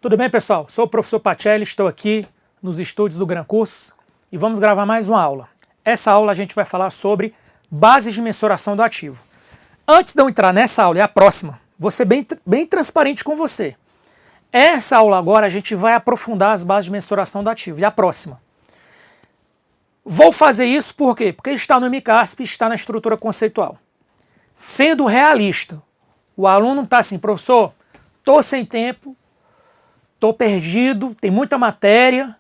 Tudo bem, pessoal? Sou o professor Pacelli, estou aqui nos estúdios do Gran Cursos e vamos gravar mais uma aula. Essa aula a gente vai falar sobre bases de mensuração do ativo. Antes de eu entrar nessa aula e a próxima, vou ser bem transparente com você. Essa aula agora a gente vai aprofundar as bases de mensuração do ativo. E a próxima? Vou fazer isso por quê? Porque está no MCASP, está na estrutura conceitual. Sendo realista, o aluno está assim, professor, estou sem tempo, estou perdido, tem muita matéria.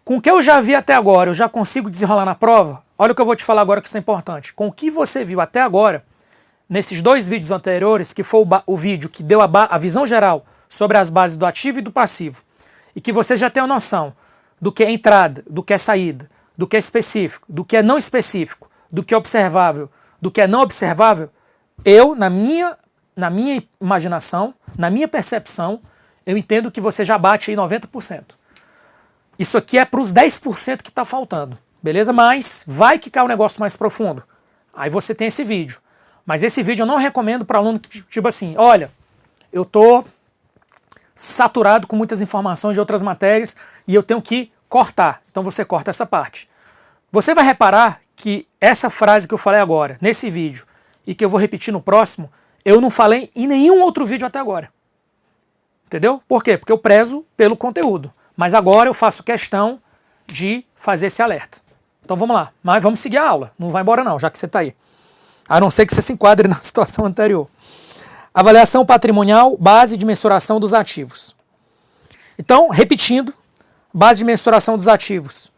Com o que eu já vi até agora, eu já consigo desenrolar na prova? Olha o que eu vou te falar agora que isso é importante. Com o que você viu até agora, nesses dois vídeos anteriores, que foi o vídeo que deu a visão geral sobre as bases do ativo e do passivo, e que você já tem uma noção do que é entrada, do que é saída, do que é específico, do que é não específico, do que é observável, do que é não observável, eu, na minha imaginação, na minha percepção, eu entendo que você já bate aí 90%. Isso aqui é para os 10% que está faltando, beleza? Mas vai que cai um negócio mais profundo. Aí você tem esse vídeo. Mas esse vídeo eu não recomendo para aluno que, tipo assim, olha, eu estou saturado com muitas informações de outras matérias e eu tenho que cortar. Então você corta essa parte. Você vai reparar que essa frase que eu falei agora, nesse vídeo, e que eu vou repetir no próximo, eu não falei em nenhum outro vídeo até agora. Entendeu? Por quê? Porque eu prezo pelo conteúdo. Mas agora eu faço questão de fazer esse alerta. Então vamos lá. Mas vamos seguir a aula. Não vai embora não, já que você está aí. A não ser que você se enquadre na situação anterior. Avaliação patrimonial, base de mensuração dos ativos. Então, repetindo, base de mensuração dos ativos.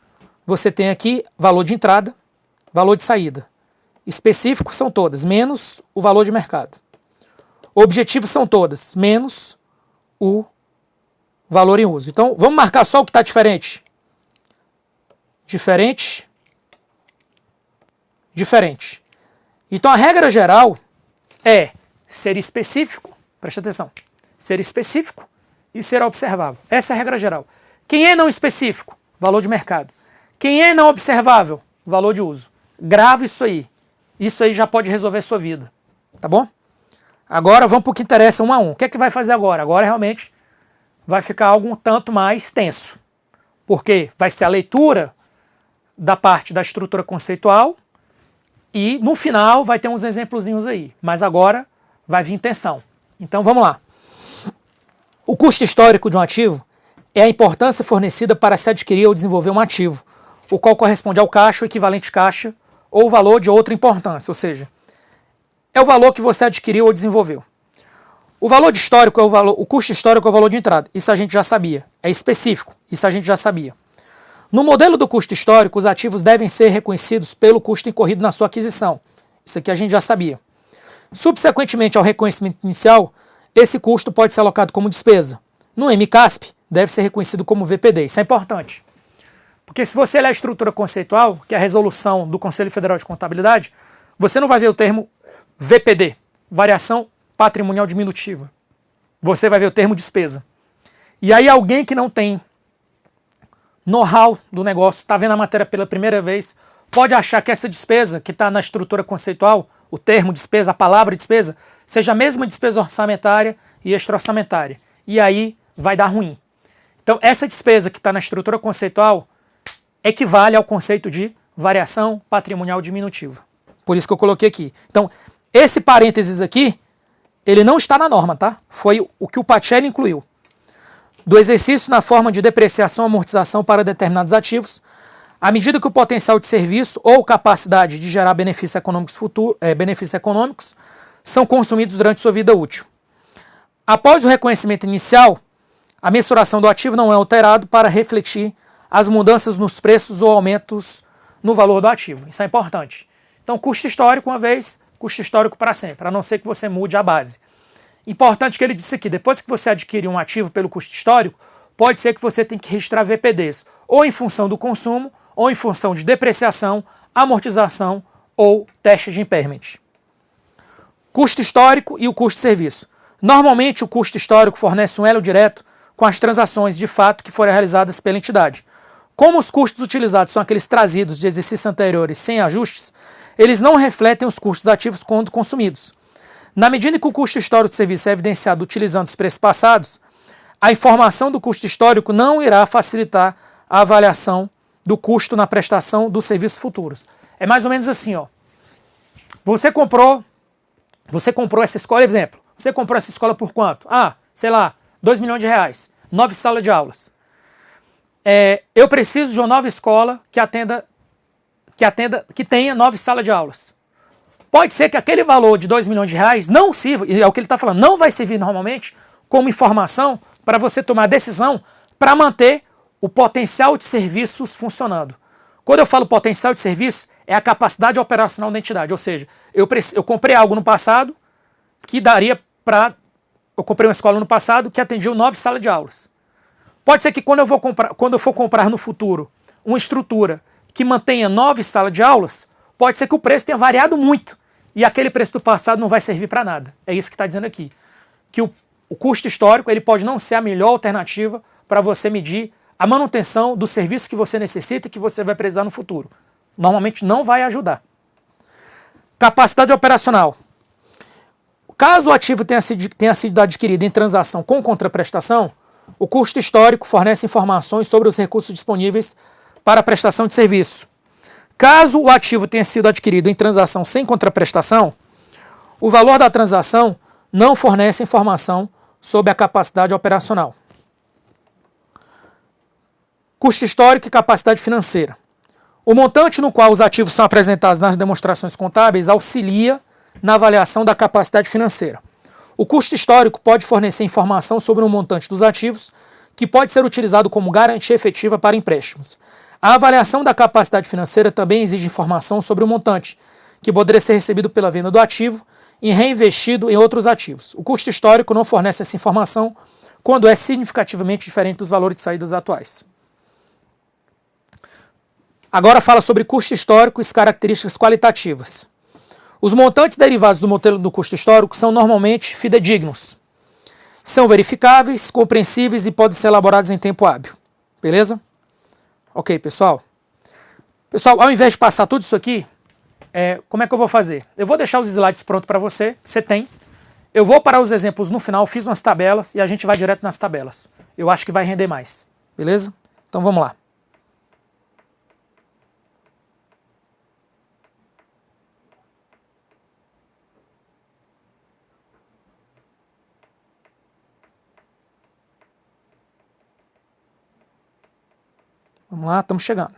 Você tem aqui valor de entrada, valor de saída. Específicos são todas, menos o valor de mercado. Objetivos são todas, menos o valor em uso. Então, vamos marcar só o que está diferente. Diferente. Diferente. Então, a regra geral é ser específico, preste atenção, ser específico e ser observável. Essa é a regra geral. Quem é não específico? Valor de mercado. Quem é não observável? Valor de uso. Grava isso aí. Isso aí já pode resolver a sua vida. Tá bom? Agora vamos para o que interessa um a um. O que é que vai fazer agora? Agora realmente vai ficar algo um tanto mais tenso. Porque vai ser a leitura da parte da estrutura conceitual e no final vai ter uns exemplozinhos aí. Mas agora vai vir tensão. Então vamos lá. O custo histórico de um ativo é a importância fornecida para se adquirir ou desenvolver um ativo, o qual corresponde ao caixa, o equivalente caixa, ou o valor de outra importância, ou seja, é o valor que você adquiriu ou desenvolveu. O valor de histórico é o custo histórico é o valor de entrada, isso a gente já sabia, é específico, isso a gente já sabia. No modelo do custo histórico, os ativos devem ser reconhecidos pelo custo incorrido na sua aquisição, isso aqui a gente já sabia. Subsequentemente ao reconhecimento inicial, esse custo pode ser alocado como despesa. No MCASP, deve ser reconhecido como VPD, isso é importante. Porque se você ler a estrutura conceitual, que é a resolução do Conselho Federal de Contabilidade, você não vai ver o termo VPD, variação patrimonial diminutiva. Você vai ver o termo despesa. E aí alguém que não tem know-how do negócio, está vendo a matéria pela primeira vez, pode achar que essa despesa que está na estrutura conceitual, o termo despesa, a palavra despesa, seja a mesma despesa orçamentária e extra-orçamentária. E aí vai dar ruim. Então essa despesa que está na estrutura conceitual equivale ao conceito de variação patrimonial diminutiva. Por isso que eu coloquei aqui. Então, esse parênteses aqui, ele não está na norma, tá? Foi o que o Pacelli incluiu. Do exercício na forma de depreciação e amortização para determinados ativos, à medida que o potencial de serviço ou capacidade de gerar benefícios econômicos são consumidos durante sua vida útil. Após o reconhecimento inicial, a mensuração do ativo não é alterado para refletir as mudanças nos preços ou aumentos no valor do ativo. Isso é importante. Então, custo histórico uma vez, custo histórico para sempre, a não ser que você mude a base. Importante que ele disse aqui, depois que você adquire um ativo pelo custo histórico, pode ser que você tenha que registrar VPDs, ou em função do consumo, ou em função de depreciação, amortização ou teste de impairment. Custo histórico e o custo de serviço. Normalmente, o custo histórico fornece um elo direto com as transações de fato que foram realizadas pela entidade. Como os custos utilizados são aqueles trazidos de exercícios anteriores sem ajustes, eles não refletem os custos ativos quando consumidos. Na medida que o custo histórico de serviço é evidenciado utilizando os preços passados, a informação do custo histórico não irá facilitar a avaliação do custo na prestação dos serviços futuros. É mais ou menos assim, ó. Você comprou essa escola, exemplo. Você comprou essa escola por quanto? Sei lá, 2 milhões de reais. 9 salas de aulas. Eu preciso de uma nova escola que tenha 9 salas de aulas. Pode ser que aquele valor de 2 milhões de reais não sirva, e é o que ele está falando, não vai servir normalmente como informação para você tomar decisão para manter o potencial de serviços funcionando. Quando eu falo potencial de serviço, é a capacidade operacional da entidade. Ou seja, eu comprei algo no passado que daria para... Eu comprei uma escola no passado que atendia 9 salas de aulas. Pode ser que quando eu for comprar no futuro uma estrutura que mantenha 9 salas de aulas, pode ser que o preço tenha variado muito e aquele preço do passado não vai servir para nada. É isso que está dizendo aqui. Que o custo histórico ele pode não ser a melhor alternativa para você medir a manutenção do serviço que você necessita e que você vai precisar no futuro. Normalmente não vai ajudar. Capacidade operacional. Caso o ativo tenha sido adquirido em transação com contraprestação, o custo histórico fornece informações sobre os recursos disponíveis para a prestação de serviço. Caso o ativo tenha sido adquirido em transação sem contraprestação, o valor da transação não fornece informação sobre a capacidade operacional. Custo histórico e capacidade financeira. O montante no qual os ativos são apresentados nas demonstrações contábeis auxilia na avaliação da capacidade financeira. O custo histórico pode fornecer informação sobre o montante dos ativos, que pode ser utilizado como garantia efetiva para empréstimos. A avaliação da capacidade financeira também exige informação sobre o montante, que poderia ser recebido pela venda do ativo e reinvestido em outros ativos. O custo histórico não fornece essa informação quando é significativamente diferente dos valores de saídas atuais. Agora fala sobre custo histórico e as características qualitativas. Os montantes derivados do modelo do custo histórico são normalmente fidedignos. São verificáveis, compreensíveis e podem ser elaborados em tempo hábil. Beleza? Ok, pessoal. Pessoal, ao invés de passar tudo isso aqui, como é que eu vou fazer? Eu vou deixar os slides prontos para você, você tem. Eu vou parar os exemplos no final, fiz umas tabelas e a gente vai direto nas tabelas. Eu acho que vai render mais. Beleza? Então vamos lá. Vamos lá, estamos chegando.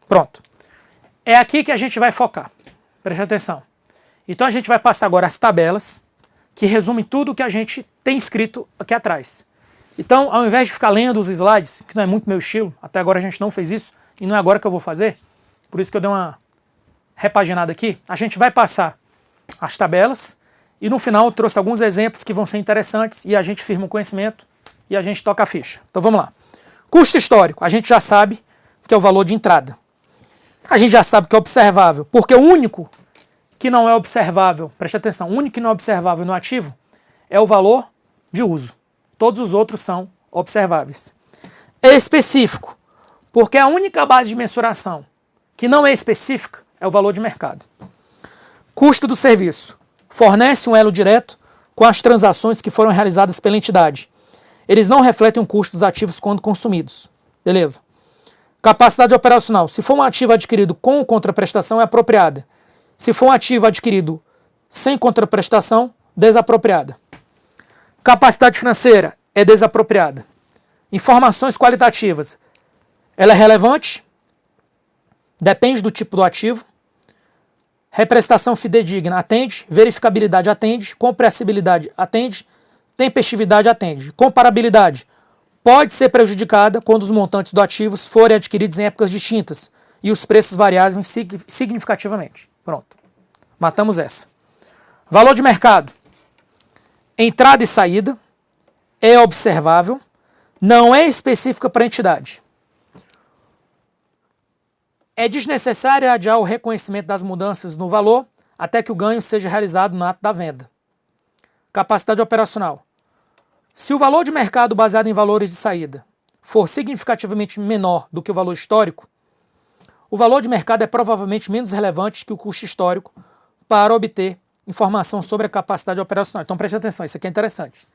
Pronto. É aqui que a gente vai focar. Preste atenção. Então a gente vai passar agora as tabelas que resumem tudo o que a gente tem escrito aqui atrás. Então, ao invés de ficar lendo os slides, que não é muito meu estilo, até agora a gente não fez isso, e não é agora que eu vou fazer, por isso que eu dei uma repaginada aqui, a gente vai passar as tabelas e no final eu trouxe alguns exemplos que vão ser interessantes e a gente firma o conhecimento e a gente toca a ficha. Então vamos lá. Custo histórico, a gente já sabe que é o valor de entrada. A gente já sabe que é observável, porque o único que não é observável, preste atenção, o único que não é observável no ativo é o valor de uso. Todos os outros são observáveis. É específico, porque a única base de mensuração que não é específica é o valor de mercado. Custo do serviço. Fornece um elo direto com as transações que foram realizadas pela entidade. Eles não refletem o custo dos ativos quando consumidos. Beleza. Capacidade operacional. Se for um ativo adquirido com contraprestação, é apropriada. Se for um ativo adquirido sem contraprestação, desapropriada. Capacidade financeira é desapropriada. Informações qualitativas. Ela é relevante? Depende do tipo do ativo. Representação fidedigna atende. Verificabilidade atende. Compreensibilidade atende. Tempestividade atende. Comparabilidade pode ser prejudicada quando os montantes do ativo forem adquiridos em épocas distintas e os preços variarem significativamente. Pronto. Matamos essa. Valor de mercado. Entrada e saída. É observável. Não é específica para a entidade. É desnecessário adiar o reconhecimento das mudanças no valor até que o ganho seja realizado no ato da venda. Capacidade operacional. Se o valor de mercado baseado em valores de saída for significativamente menor do que o valor histórico, o valor de mercado é provavelmente menos relevante que o custo histórico para obter informação sobre a capacidade operacional. Então preste atenção, isso aqui é interessante.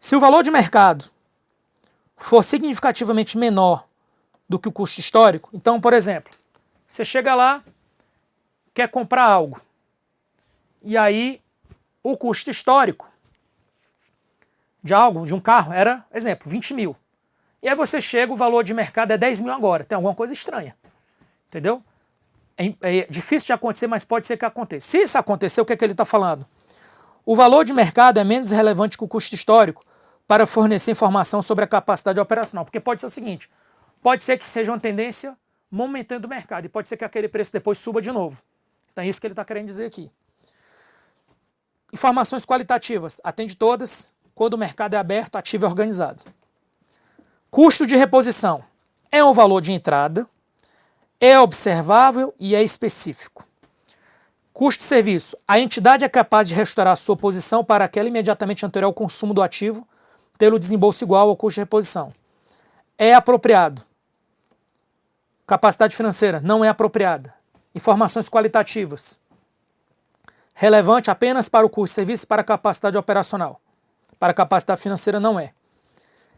Se o valor de mercado for significativamente menor do que o custo histórico, então, por exemplo, você chega lá, quer comprar algo, e aí o custo histórico de algo, de um carro, era, exemplo, 20 mil. E aí você chega, o valor de mercado é 10 mil agora. Tem alguma coisa estranha. Entendeu? É difícil de acontecer, mas pode ser que aconteça. Se isso acontecer, o que é que ele está falando? O valor de mercado é menos relevante que o custo histórico para fornecer informação sobre a capacidade operacional. Porque pode ser o seguinte, pode ser que seja uma tendência momentânea do mercado e pode ser que aquele preço depois suba de novo. Então é isso que ele está querendo dizer aqui. Informações qualitativas. Atende todas. Quando o mercado é aberto, ativo e organizado. Custo de reposição. É um valor de entrada, é observável e é específico. Custo de serviço. A entidade é capaz de restaurar a sua posição para aquela imediatamente anterior ao consumo do ativo pelo desembolso igual ao custo de reposição. É apropriado. Capacidade financeira. Não é apropriada. Informações qualitativas. Relevante apenas para o custo de serviço e para a capacidade operacional. Para a capacidade financeira não é.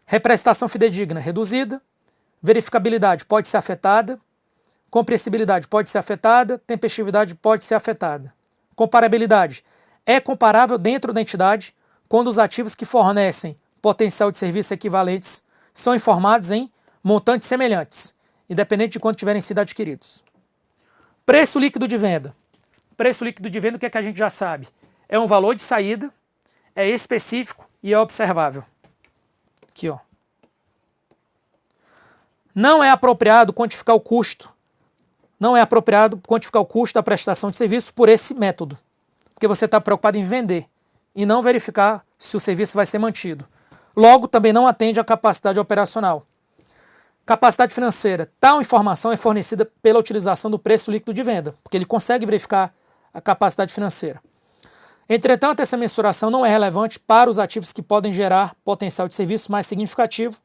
Representação fidedigna reduzida. Verificabilidade pode ser afetada. Compreensibilidade pode ser afetada. Tempestividade pode ser afetada. Comparabilidade. É comparável dentro da entidade quando os ativos que fornecem potencial de serviço equivalentes são informados em montantes semelhantes, independente de quando tiverem sido adquiridos. Preço líquido de venda. Preço líquido de venda, o que é que a gente já sabe? É um valor de saída, é específico e é observável. Aqui, ó. Não é apropriado quantificar o custo. Não é apropriado quantificar o custo da prestação de serviço por esse método. Porque você está preocupado em vender e não verificar se o serviço vai ser mantido. Logo, também não atende à capacidade operacional. Capacidade financeira. Tal informação é fornecida pela utilização do preço líquido de venda, porque ele consegue verificar a capacidade financeira. Entretanto, essa mensuração não é relevante para os ativos que podem gerar potencial de serviço mais significativo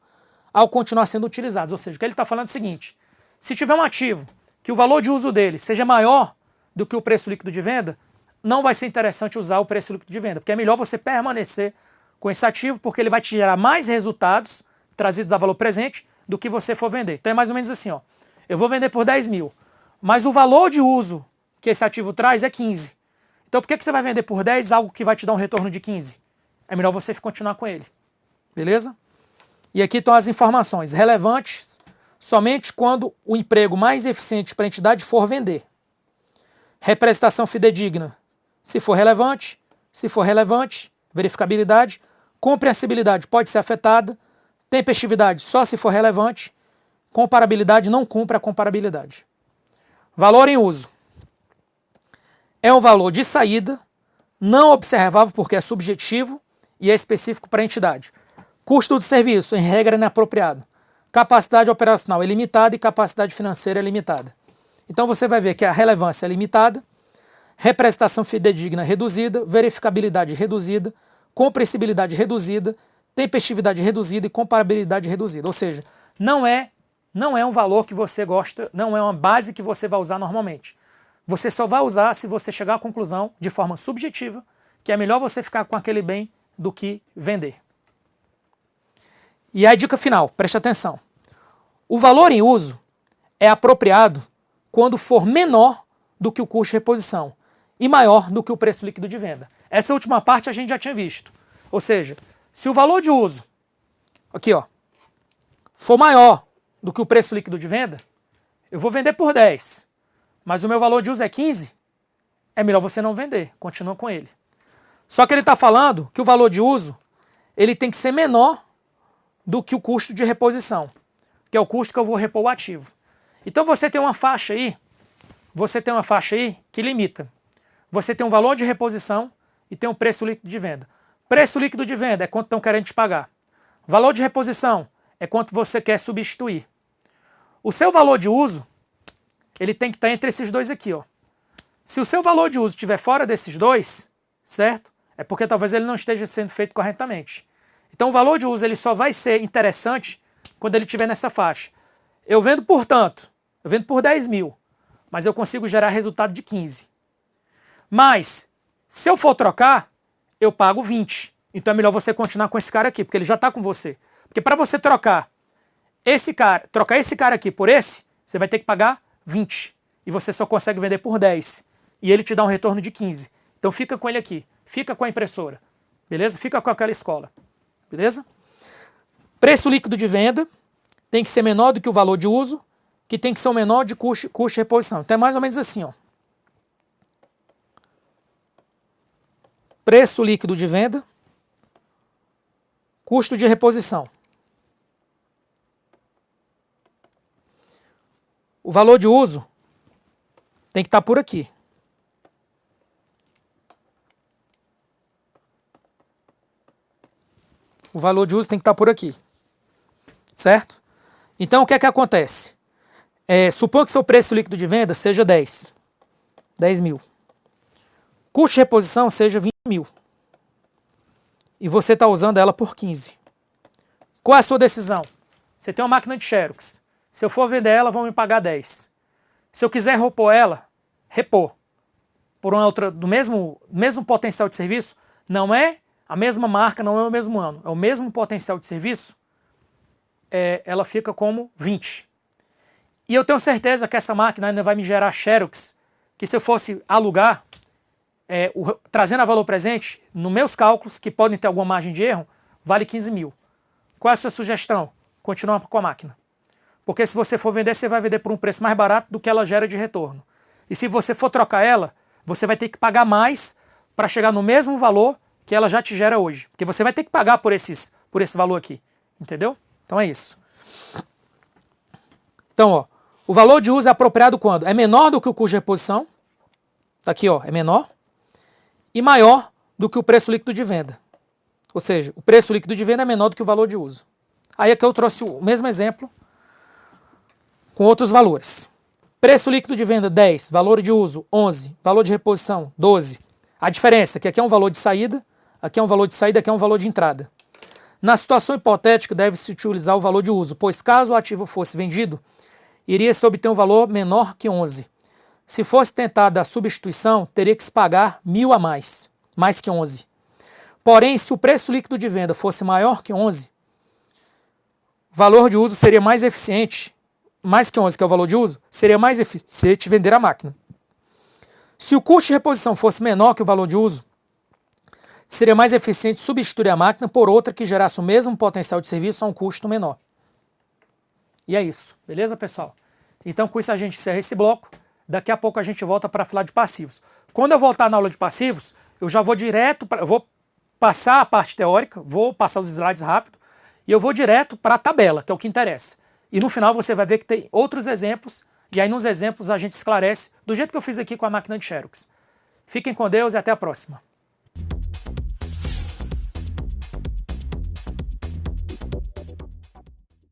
ao continuar sendo utilizados. Ou seja, o que ele está falando é o seguinte, se tiver um ativo que o valor de uso dele seja maior do que o preço líquido de venda, não vai ser interessante usar o preço líquido de venda, porque é melhor você permanecer com esse ativo, porque ele vai te gerar mais resultados trazidos a valor presente do que você for vender. Então é mais ou menos assim, ó, eu vou vender por 10 mil, mas o valor de uso que esse ativo traz é 15. Então por que você vai vender por 10 algo que vai te dar um retorno de 15? É melhor você continuar com ele. Beleza? E aqui estão as informações relevantes somente quando o emprego mais eficiente para a entidade for vender. Representação fidedigna, se for relevante, verificabilidade, compreensibilidade pode ser afetada, tempestividade só se for relevante, comparabilidade não cumpre a comparabilidade. Valor em uso. É um valor de saída, não observável porque é subjetivo e é específico para a entidade. Custo do serviço, em regra, é inapropriado. Capacidade operacional é limitada e capacidade financeira é limitada. Então você vai ver que a relevância é limitada, representação fidedigna reduzida, verificabilidade reduzida, compreensibilidade reduzida, tempestividade reduzida e comparabilidade reduzida. Ou seja, não é um valor que você gosta, não é uma base que você vai usar normalmente. Você só vai usar se você chegar à conclusão, de forma subjetiva, que é melhor você ficar com aquele bem do que vender. E a dica final, preste atenção. O valor em uso é apropriado quando for menor do que o custo de reposição e maior do que o preço líquido de venda. Essa última parte a gente já tinha visto. Ou seja, se o valor de uso, aqui ó, for maior do que o preço líquido de venda, eu vou vender por 10. Mas o meu valor de uso é 15, é melhor você não vender, continua com ele. Só que ele está falando que o valor de uso ele tem que ser menor do que o custo de reposição, que é o custo que eu vou repor o ativo. Então você tem uma faixa aí, que limita. Você tem um valor de reposição e tem um preço líquido de venda. Preço líquido de venda é quanto estão querendo te pagar. Valor de reposição é quanto você quer substituir. O seu valor de uso ele tem que estar entre esses dois aqui, ó. Se o seu valor de uso estiver fora desses dois, certo? É porque talvez ele não esteja sendo feito corretamente. Então o valor de uso ele só vai ser interessante quando ele estiver nessa faixa. Eu vendo por tanto, eu vendo por 10 mil, mas eu consigo gerar resultado de 15. Mas, se eu for trocar, eu pago 20. Então é melhor você continuar com esse cara aqui, porque ele já está com você. Porque para você trocar esse cara aqui por esse, você vai ter que pagar 20. E você só consegue vender por 10. E ele te dá um retorno de 15. Então fica com ele aqui. Fica com a impressora. Beleza? Fica com aquela escola. Beleza? Preço líquido de venda tem que ser menor do que o valor de uso, que tem que ser o menor de custo de reposição. Então é mais ou menos assim, ó. Preço líquido de venda, custo de reposição. O valor de uso tem que estar por aqui. O valor de uso tem que estar por aqui. Certo? Então, o que é que acontece? Suponha que seu preço líquido de venda seja 10 mil. Custo de reposição seja 20 mil. E você está usando ela por 15. Qual é a sua decisão? Você tem uma máquina de Xerox. Se eu for vender ela, vão me pagar 10. Se eu quiser repor ela, repor. Por uma outra, do mesmo potencial de serviço, não é a mesma marca, não é o mesmo ano. É o mesmo potencial de serviço, ela fica como 20. E eu tenho certeza que essa máquina ainda vai me gerar Xerox, que se eu fosse alugar, trazendo a valor presente, nos meus cálculos, que podem ter alguma margem de erro, vale 15 mil. Qual é a sua sugestão? Continuar com a máquina. Porque se você for vender, você vai vender por um preço mais barato do que ela gera de retorno. E se você for trocar ela, você vai ter que pagar mais para chegar no mesmo valor que ela já te gera hoje. Porque você vai ter que pagar por esse valor aqui. Entendeu? Então é isso. Então, ó, o valor de uso é apropriado quando? É menor do que o custo de reposição. Tá aqui, ó, é menor. E maior do que o preço líquido de venda. Ou seja, o preço líquido de venda é menor do que o valor de uso. Aí aqui eu trouxe o mesmo exemplo com outros valores. Preço líquido de venda 10, valor de uso 11, valor de reposição 12. A diferença é que aqui é um valor de saída, aqui é um valor de saída, aqui é um valor de entrada. Na situação hipotética, deve-se utilizar o valor de uso, pois caso o ativo fosse vendido, iria-se obter um valor menor que 11. Se fosse tentada a substituição, teria que se pagar 1.000 a mais que 11. Porém, se o preço líquido de venda fosse maior que 11, o valor de uso seria mais eficiente, mais que 11, que é o valor de uso, seria mais eficiente vender a máquina. Se o custo de reposição fosse menor que o valor de uso, seria mais eficiente substituir a máquina por outra que gerasse o mesmo potencial de serviço a um custo menor. E é isso, beleza, pessoal? Então, com isso a gente encerra esse bloco. Daqui a pouco a gente volta para falar de passivos. Quando eu voltar na aula de passivos, eu já vou direto para... Eu vou passar a parte teórica, vou passar os slides rápido, e eu vou direto para a tabela, que é o que interessa. E no final você vai ver que tem outros exemplos, e aí nos exemplos a gente esclarece do jeito que eu fiz aqui com a máquina de Xerox. Fiquem com Deus e até a próxima.